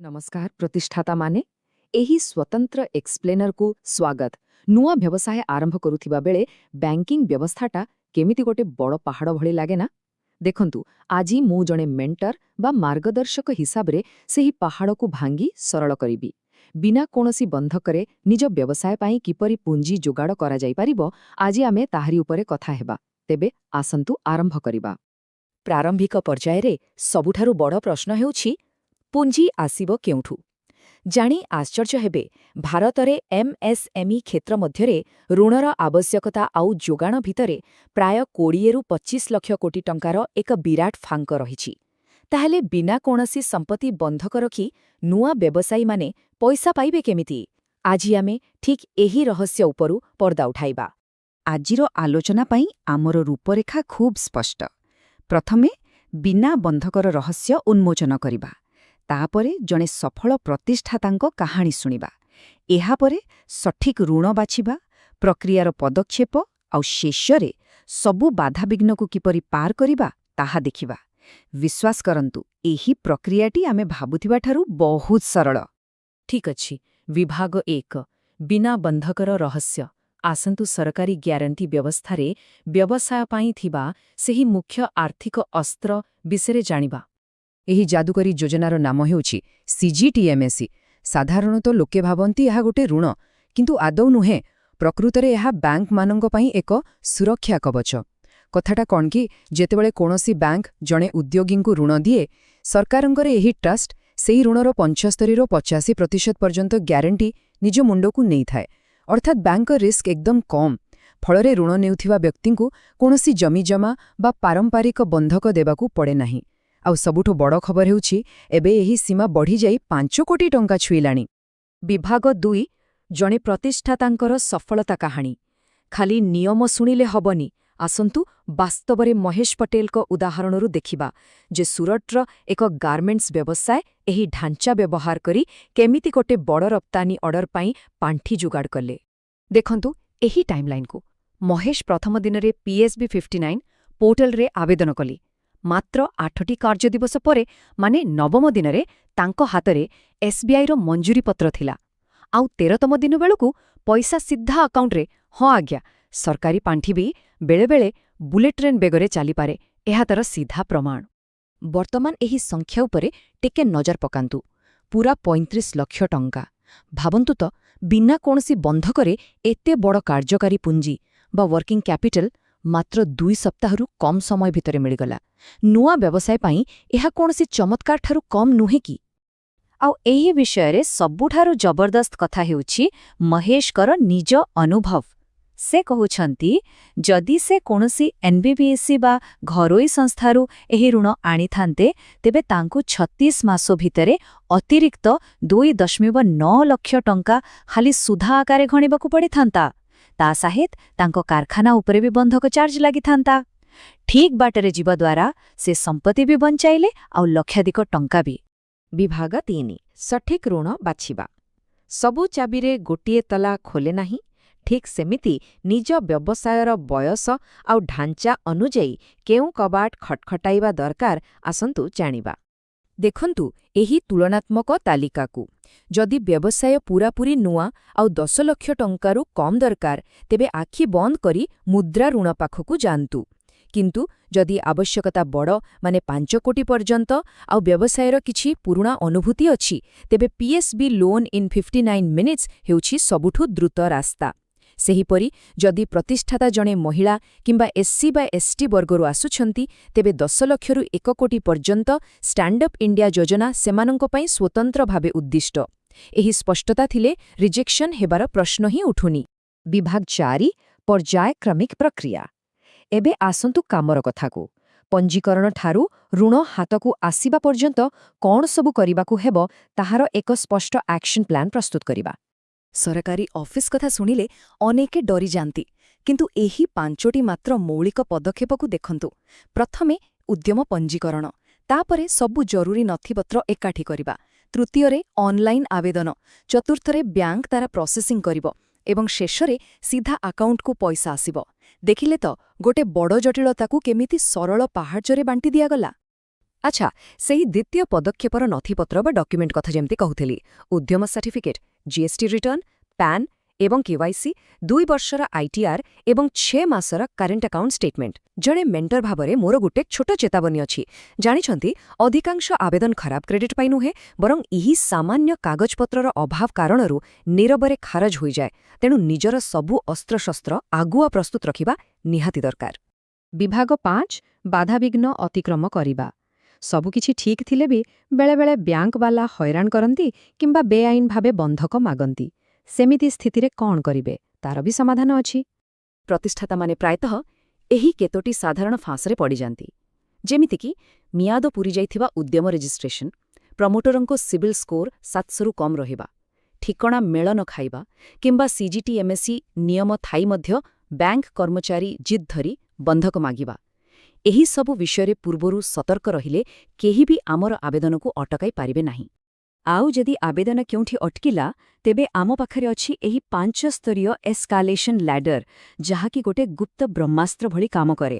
नमस्कार प्रतिष्ठाता माने एही स्वतंत्र एक्सप्लेनर को स्वागत। नुआ व्यवसाय आरंभ करुथिबा बेले बैंकिंग व्यवस्थाटा केमिति गोटे बड़ पहाड़ भली लागे ना। देखंतु आजी मु जणे मेंटर बा मार्गदर्शक हिसाब रे सेही पहाड़ को भांगी सरल करिबी। बिना कोनोसी बंधकरे निज व्यवसाय पाई किपरि पुंजी जोगाड़ करा जाई परिबो आजी आमे ताहारी उपरे कथा हेबा। तेबे आसंतु आरंभ करिबा। प्रारंभिक पर्याय रे सबुठारु बड़ प्रश्न हेउछि पुंजी आसीबो केउठु। जाणी आश्चर्य हेबे भारतरे एमएसएमई क्षेत्र मध्यरे ऋणर आवश्यकता आउ जोगाण भितरे प्राय 20 रु 25 लक्ष कोटी टंकार एक विराट फांक रहिछि। ताहेले बिना कोनोसी संपत्ति बंधक रखी नुआ व्यवसायी माने पैसा पाइबे केमिति? आजि आमे ठीक एही रहस्य उपरु पर्दा उठाइबा। आजिर आलोचना पाई आमर रूपरेखा खूब स्पष्ट। प्रथमे बिना बंधकर रहस्य उन्मोचन करिबा, तापरे जणे सफल प्रतिष्ठातांको कहानी सुनिबा, एहापरे सठिक ऋण बाछिबा, प्रक्रियार पदक्षेप आउ शेषरे सबु बाधाविघ्नकु किपरि पार करिबा ताहा देखिबा। विश्वास करंतु एही प्रक्रियाटी आमे भाबुथिबा ठारु बहुत सरल। ठीक अछि। विभाग 1 बिना बंधकर रहस्य। आसंतु सरकारी ग्यारंटी व्यवस्थारे व्यवसाय पाई थिबा सेही मुख्य आर्थिक अस्त्र विषୟରେ जानिबा। एही जादुकरी योजनार नाम हेउछि सीजीटीएमएसी। साधारणतः लोके भाबंती एहा गोटे ऋण, किंतु आदौ नुहे। प्रकृतरे एहा बैंक मानंग पाई एक सुरक्षा कवच। कथाटा कौन कि जेतेबेले कोनोसी बैंक जणे उद्योगींकु ऋण दिए, सरकारंकर एही ट्रस्ट सेही ऋणर 75 रु 85% पर्यंत ग्यारंटी निज मुंडकु नहीं थाए। अर्थात बैंक रिस्क एकदम कम। फलरे ऋण नेउथिबा व्यक्तिंकु कोनोसी जमी जमा बा पारंपरिक बंधक देबाकू पड़े नाही। आउ सबुठो बड़ खबर हेउछि एबे एही सीमा बढ़ी जाई 5 कोटी टंका छुईलाणी। विभाग 2 जणे प्रतिष्ठातांकर सफलता कहानी। खाली नियम सुनिले हबनी, आसंतु वास्तवरे महेश पटेल को उदाहरणरू देखिबा जे सुरटर एक गार्मेंट्स व्यवसाय एही ढांचा व्यवहार करी केमिति गोटे बड़ रप्तानी ऑर्डर पाई पांठी जुगाड़ कले। देखंतु एही टाइमलाइन को महेश प्रथम दिन रे पीएसबी 59 पोर्टल रे आवेदन कली। मात्र 8टी कार्य दिवस परे माने नवम दिन रे तांको हातरे एसबीआई रो मंजूरी पत्र थिला। आउ 13तम दिन बेलकु पैसा सीधा अकाउंट रे। हाँ आज्ञा, सरकारी पांठी भी बेले बेले बुलेट ट्रेन बेगरे चली पारे, एहा तार सीधा प्रमाण। वर्तमान एही संख्या उपरे टिके नजर पकांतु। पूरा 35 लक्ष टंका। भाबंतु तो बिना कोनसी बंधकरे एते बड़ कार्यकारी पुंजी बा वर्किंग कैपिटल मात्र 2 सप्ताहरु कम समय भितरे मिलगला। नुआ व्यवसाय पाई एहा कोनसी चमत्कार ठारु कम नुहे की। आउ एही विषय रे सबुठारु जबरदस्त कथा हेउछि महेशकर निज अनुभव। से कहउछंती जदि से कोनसी एनबीबीएससी बा घरोई संस्थारु एही ऋण आनी थांते तेबे तांकु 36 मासो भितरे अतिरिक्त 2.9 लक्ष टंका खाली सुधा आकारे घणिबाकू पड़ी थांता। ता सहित तांको कारखाना उपरे भी बंधक चार्ज लागि थांता। ठीक बाटरे जीवा द्वारा से संपत्ति भी बंचाइले आउ लक्षाधिक टंका भी। विभाग 3 सठिक ऋण बाछिबा। सबु चाबिरे गोटिए तला खोले नाही। ठीक सेमिति निज व्यवसायर बयस आउ ढांचा अनुଯାयी केउ कबाट खटखटाइबा दरकार आसंतु जानिबा। देखंतु एही तुलनात्मक तालिकाकू। जदि व्यवसाय पूरापूरी नुआ आउ 10 लक्ष टंकारु कम दरकार तेबे आखि बंद करी मुद्रा ऋण पाखकू जांतु। किंतु जदि आवश्यकता बड़ माने 5 कोटी पर्यंत आउ व्यवसायर किछि पुरुणा अनुभूति अछि तेबे पीएसबी लोन इन 59 मिनिट्स हेउछि सबुठु द्रुत रास्ता। सेहीपरि जदि प्रतिष्ठाता जणे महिला किंबा एससी बा एसटी वर्गरु आसुछंती तेबे 10 लक्षरु 1 कोटी पर्यंत स्टैंड अप इंडिया योजना सेमानंको पई स्वतंत्र भावे उद्दिष्ट। एही स्पष्टता थिले रिजेक्शन हेबार प्रश्न ही उठुनी। विभाग 4 पर्यायक्रमिक प्रक्रिया। एबे आसंतु कामर कथाकू। पंजीकरण ठारू ऋण हातकू आसीबा पर्यंत कौन सबु करिबाकू हेबो ताहार एक स्पष्ट एक्शन प्लान प्रस्तुत करिबा। सरकारी ऑफिस कथा सुनिले अनेके डरी जांती, किंतु एही 5टी मात्र मौलिक पदक्षेपकू देखंतु। प्रथमे उद्यम पंजीकरण, तापरे सबु जरूरी नथिपत्र एकाठी करिबा, तृतीयरे ऑनलाइन आवेदन, चतुर्थरे बैंक तारा प्रोसेसिंग करिबो एवं शेषरे सीधा अकाउंट को पैसा आसिबो। देखिले तो गोटे बड़ जटिलताकू केमिति सरल पहाड़चरे बांटी दियागला। ଆଚ୍ଛା, ସେହି ଦ୍ୱିତୀୟ ପଦକ୍ଷେପର ନଥିପତ୍ର ବା ଡକ୍ୟୁମେଣ୍ଟ କଥା ଯେମିତି କହୁଥିଲି, ଉଦ୍ୟମ ସାର୍ଟିଫିକେଟ୍, ଜିଏସ୍ଟି ରିଟର୍ଣ୍ଣ, ପ୍ୟାନ୍ ଏବଂ କେୱାଇସି, 2 ବର୍ଷର ଆଇଟିଆର୍ ଏବଂ 6 ମାସର କରେଣ୍ଟ ଆକାଉଣ୍ଟ ଷ୍ଟେଟମେଣ୍ଟ। ଜଣେ ମେଣ୍ଟର ଭାବରେ ମୋର ଗୋଟେ ଛୋଟ ଚେତାବନୀ ଅଛି। ଜାଣିଛନ୍ତି, ଅଧିକାଂଶ ଆବେଦନ ଖରାପ କ୍ରେଡିଟ୍ ପାଇଁ ନୁହେଁ, ବରଂ ଏହି ସାମାନ୍ୟ କାଗଜପତ୍ରର ଅଭାବ କାରଣରୁ ନୀରବରେ ଖାରଜ ହୋଇଯାଏ। ତେଣୁ ନିଜର ସବୁ ଅସ୍ତ୍ରଶସ୍ତ୍ର ଆଗୁଆ ପ୍ରସ୍ତୁତ ରଖିବା ନିହାତି ଦରକାର। ବିଭାଗ 5 ବାଧାବିଘ୍ନ ଅତିକ୍ରମ କରିବା। ସବୁକିଛି ଠିକ୍ ଥିଲେ ବି ବେଳେବେଳେ ବ୍ୟାଙ୍କବାଲା ହଇରାଣ କରନ୍ତି କିମ୍ବା ବେଆଇନ ଭାବେ ବନ୍ଧକ ମାଗନ୍ତି। ସେମିତି ସ୍ଥିତିରେ କ'ଣ କରିବେ, ତାର ବି ସମାଧାନ ଅଛି। ପ୍ରତିଷ୍ଠାତାମାନେ ପ୍ରାୟତଃ ଏହି କେତୋଟି ସାଧାରଣ ଫାଁସରେ ପଡ଼ିଯାନ୍ତି। ଯେମିତିକି ମିଆଦ ପୂରିଯାଇଥିବା ଉଦ୍ୟମ ରେଜିଷ୍ଟ୍ରେସନ, ପ୍ରମୋଟରଙ୍କ ସିବିଲ୍ ସ୍କୋର 700ରୁ କମ୍ ରହିବା, ଠିକଣା ମେଳ ନ ଖାଇବା କିମ୍ବା ସିଜିଟିଏମ୍ଏସି ନିୟମ ଥାଇ ମଧ୍ୟ ବ୍ୟାଙ୍କ କର୍ମଚାରୀ ଜିଦ୍ ଧରି ବନ୍ଧକ ମାଗିବା। ଏହି ସବୁ ବିଷୟରେ ପୂର୍ବରୁ ସତର୍କ ରହିଲେ କେହି ବି ଆମର ଆବେଦନକୁ ଅଟକାଇ ପାରିବେ ନାହିଁ। ଆଉ ଯଦି ଆବେଦନ କେଉଁଠି ଅଟକିଲା, ତେବେ ଆମ ପାଖରେ ଅଛି ଏହି 5 ସ୍ତରୀୟ ଏସ୍କାଲେସନ୍ ଲ୍ୟାଡର, ଯାହାକି ଗୋଟେ ଗୁପ୍ତ ବ୍ରହ୍ମାସ୍ତ୍ର ଭଳି କାମ କରେ।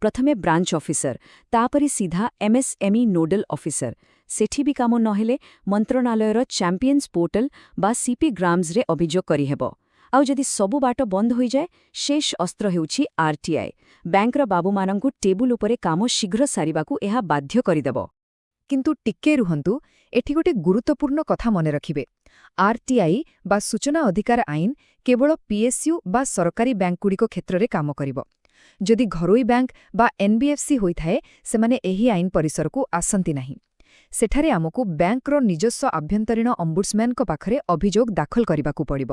ପ୍ରଥମେ ବ୍ରାଞ୍ଚ ଅଫିସର, ତାପରେ ସିଧା ଏମ୍ଏସ୍ଏମ୍ଇ ନୋଡାଲ ଅଫିସର। ସେଠି ବି କାମ ନହେଲେ ମନ୍ତ୍ରଣାଳୟର ଚାମ୍ପିୟନ୍ସ ପୋର୍ଟାଲ ବା ସିପି ଗ୍ରାମ୍ସରେ ଅଭିଯୋଗ କରିହେବ। ଆଉ ଯଦି ସବୁ ବାଟ ବନ୍ଦ ହୋଇଯାଏ, ଶେଷ ଅସ୍ତ୍ର ହେଉଛି ଆର୍ଟିଆଇ। ବ୍ୟାଙ୍କର ବାବୁମାନଙ୍କୁ ଟେବୁଲ ଉପରେ କାମ ଶୀଘ୍ର ସାରିବାକୁ ଏହା ବାଧ୍ୟ କରିଦେବ। କିନ୍ତୁ ଟିକେ ରୁହନ୍ତୁ, ଏଠି ଗୋଟେ ଗୁରୁତ୍ୱପୂର୍ଣ୍ଣ କଥା ମନେ ରଖିବେ। ଆର୍ଟିଆଇ ବା ସୂଚନା ଅଧିକାର ଆଇନ କେବଳ ପିଏସ୍ୟୁ ବା ସରକାରୀ ବ୍ୟାଙ୍କଗୁଡ଼ିକ କ୍ଷେତ୍ରରେ କାମ କରିବ। ଯଦି ଘରୋଇ ବ୍ୟାଙ୍କ ବା ଏନ୍ବିଏଫ୍ସି ହୋଇଥାଏ, ସେମାନେ ଏହି ଆଇନ ପରିସରକୁ ଆସନ୍ତି ନାହିଁ। ସେଠାରେ ଆମକୁ ବ୍ୟାଙ୍କର ନିଜସ୍ୱ ଆଭ୍ୟନ୍ତରୀଣ ଅମ୍ବୁଡ୍ସମ୍ୟାନଙ୍କ ପାଖରେ ଅଭିଯୋଗ ଦାଖଲ କରିବାକୁ ପଡ଼ିବ।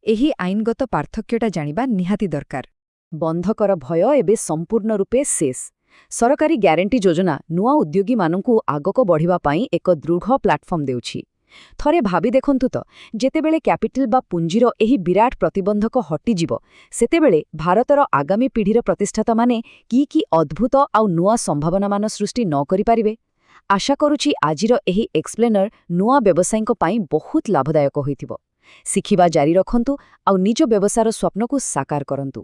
ଏହି ଆଇନଗତ ପାର୍ଥକ୍ୟଟା ଜାଣିବା ନିହାତି ଦରକାର। ବନ୍ଧକର ଭୟ ଏବେ ସମ୍ପୂର୍ଣ୍ଣ ରୂପେ ଶେଷ। ସରକାରୀ ଗ୍ୟାରେଣ୍ଟି ଯୋଜନା ନୂଆ ଉଦ୍ୟୋଗୀମାନଙ୍କୁ ଆଗକୁ ବଢ଼ିବା ପାଇଁ ଏକ ଦୃଢ଼ ପ୍ଲାଟଫର୍ମ ଦେଉଛି। ଥରେ ଭାବି ଦେଖନ୍ତୁ ତ, ଯେତେବେଳେ କ୍ୟାପିଟାଲ ବା ପୁଞ୍ଜିର ଏହି ବିରାଟ ପ୍ରତିବନ୍ଧକ ହଟିଯିବ, ସେତେବେଳେ ଭାରତର ଆଗାମୀ ପିଢ଼ିର ପ୍ରତିଷ୍ଠାତାମାନେ କି ଅଦ୍ଭୁତ ଆଉ ନୂଆ ସମ୍ଭାବନାମାନ ସୃଷ୍ଟି ନ କରିପାରିବେ। ଆଶା କରୁଛି ଆଜିର ଏହି ଏକ୍ସପ୍ଲେନର ନୂଆ ବ୍ୟବସାୟୀଙ୍କ ପାଇଁ ବହୁତ ଲାଭଦାୟକ ହୋଇଥିବ। ଶିଖିବା ଜାରି ରଖନ୍ତୁ ଆଉ ନିଜ ବ୍ୟବସାୟର ସ୍ୱପ୍ନକୁ ସାକାର କରନ୍ତୁ।